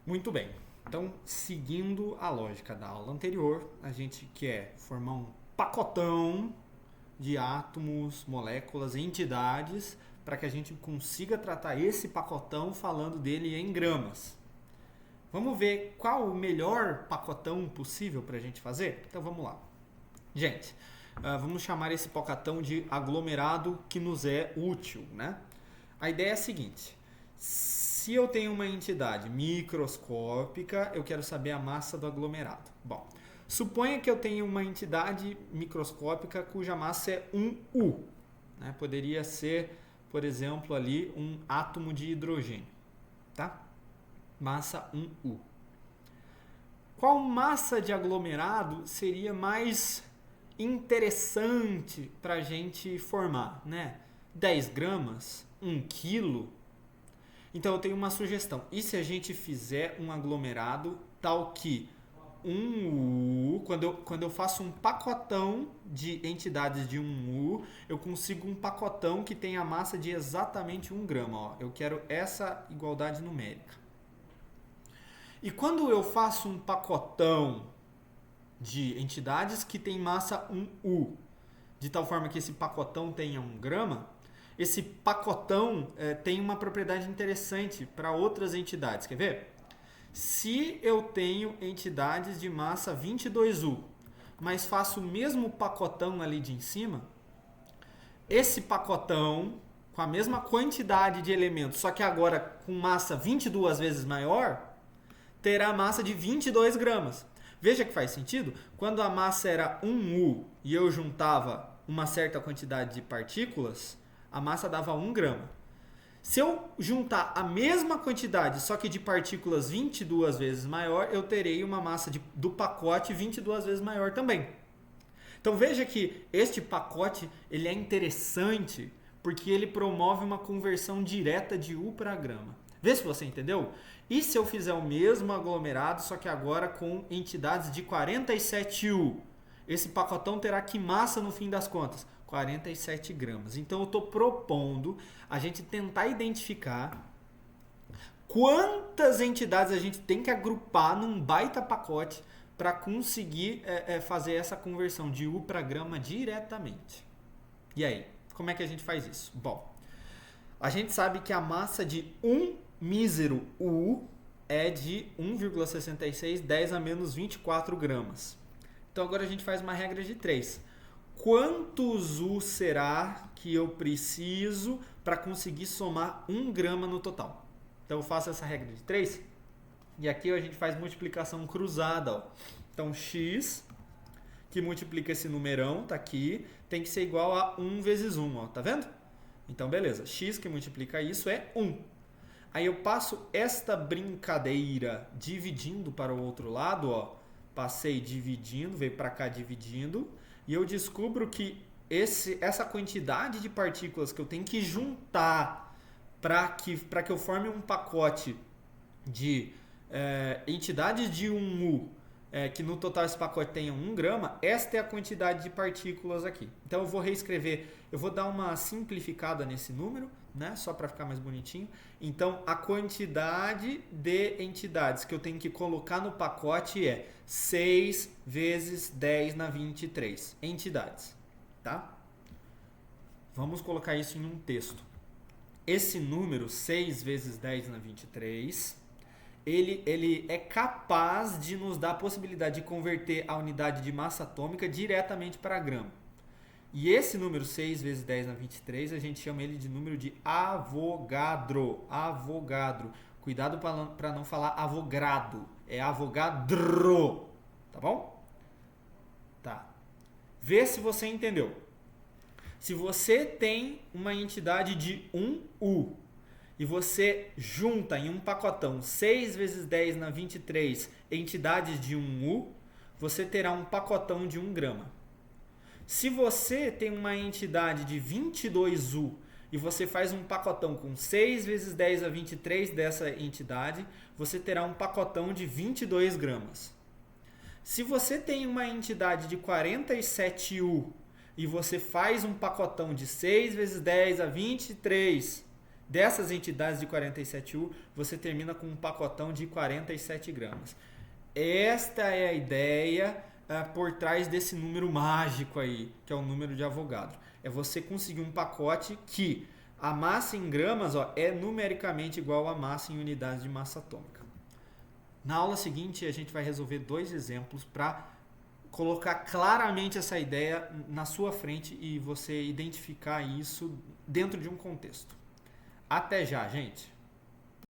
Muito bem. Então, seguindo a lógica da aula anterior, a gente quer formar um pacotão de átomos, moléculas, entidades, para que a gente consiga tratar esse pacotão falando dele em gramas. Vamos ver qual o melhor pacotão possível para a gente fazer? Então vamos lá. Gente, vamos chamar esse pacotão de aglomerado que nos é útil, né? A ideia é a seguinte: se eu tenho uma entidade microscópica, eu quero saber a massa do aglomerado. Bom, suponha que eu tenho uma entidade microscópica cuja massa é 1U. Né? Poderia ser, por exemplo, ali um átomo de hidrogênio. Tá? Massa 1U. Qual massa de aglomerado seria mais interessante para a gente formar? Né? 10 gramas? 1 quilo? Então eu tenho uma sugestão. E se a gente fizer um aglomerado tal que quando eu faço um pacotão de entidades de 1U, eu consigo um pacotão que tem a massa de exatamente 1 grama. Ó. Eu quero essa igualdade numérica. E quando eu faço um pacotão de entidades que tem massa 1U, de tal forma que esse pacotão tenha 1 grama, esse pacotão tem uma propriedade interessante para outras entidades. Quer ver? Se eu tenho entidades de massa 22U, mas faço o mesmo pacotão ali de em cima, esse pacotão, com a mesma quantidade de elementos, só que agora com massa 22 vezes maior, terá massa de 22 gramas. Veja que faz sentido? Quando a massa era 1U e eu juntava uma certa quantidade de partículas, a massa dava 1 grama. Se eu juntar a mesma quantidade, só que de partículas 22 vezes maior, eu terei uma massa do pacote 22 vezes maior também. Então veja que este pacote ele é interessante porque ele promove uma conversão direta de U para grama. Vê se você entendeu? E se eu fizer o mesmo aglomerado, só que agora com entidades de 47U? Esse pacotão terá que massa no fim das contas? 47 gramas. Então eu estou propondo a gente tentar identificar quantas entidades a gente tem que agrupar num baita pacote para conseguir fazer essa conversão de U para grama diretamente. E aí, como é que a gente faz isso? Bom, a gente sabe que a massa de um mísero U é de 1,66 10 a menos 24 gramas. Então agora a gente faz uma regra de 3. Quantos U será que eu preciso para conseguir somar 1 grama no total? Então eu faço essa regra de 3 e aqui a gente faz multiplicação cruzada. Ó. Então x, que multiplica esse numerão, tá aqui, tem que ser igual a 1 vezes 1, ó, tá vendo? Então beleza, x que multiplica isso é 1. Aí eu passo esta brincadeira dividindo para o outro lado, ó. Passei dividindo, veio para cá dividindo, e eu descubro que essa quantidade de partículas que eu tenho que juntar para que eu forme um pacote de entidades de 1U, que no total esse pacote tenha 1 grama, esta é a quantidade de partículas aqui. Então eu vou reescrever, eu vou dar uma simplificada nesse número, né, só para ficar mais bonitinho. Então a quantidade de entidades que eu tenho que colocar no pacote é 6 vezes 10 na 23 entidades. Tá? Vamos colocar isso em um texto. Esse número, 6 vezes 10 na 23... Ele é capaz de nos dar a possibilidade de converter a unidade de massa atômica diretamente para grama. E esse número 6 vezes 10 na 23, a gente chama ele de número de Avogadro. Avogadro. Cuidado para não falar Avogrado. É Avogadro. Tá bom? Tá. Vê se você entendeu. Se você tem uma entidade de 1U, e você junta em um pacotão 6 vezes 10 na 23 entidades de 1U, você terá um pacotão de 1 grama. Se você tem uma entidade de 22U e você faz um pacotão com 6 vezes 10 a 23 dessa entidade, você terá um pacotão de 22 gramas. Se você tem uma entidade de 47U e você faz um pacotão de 6 vezes 10 a 23 Dessas entidades de 47U, você termina com um pacotão de 47 gramas. Esta é a ideia por trás desse número mágico aí, que é o número de Avogadro. É você conseguir um pacote que a massa em gramas é numericamente igual à massa em unidades de massa atômica. Na aula seguinte, a gente vai resolver 2 exemplos para colocar claramente essa ideia na sua frente e você identificar isso dentro de um contexto. Até já, gente!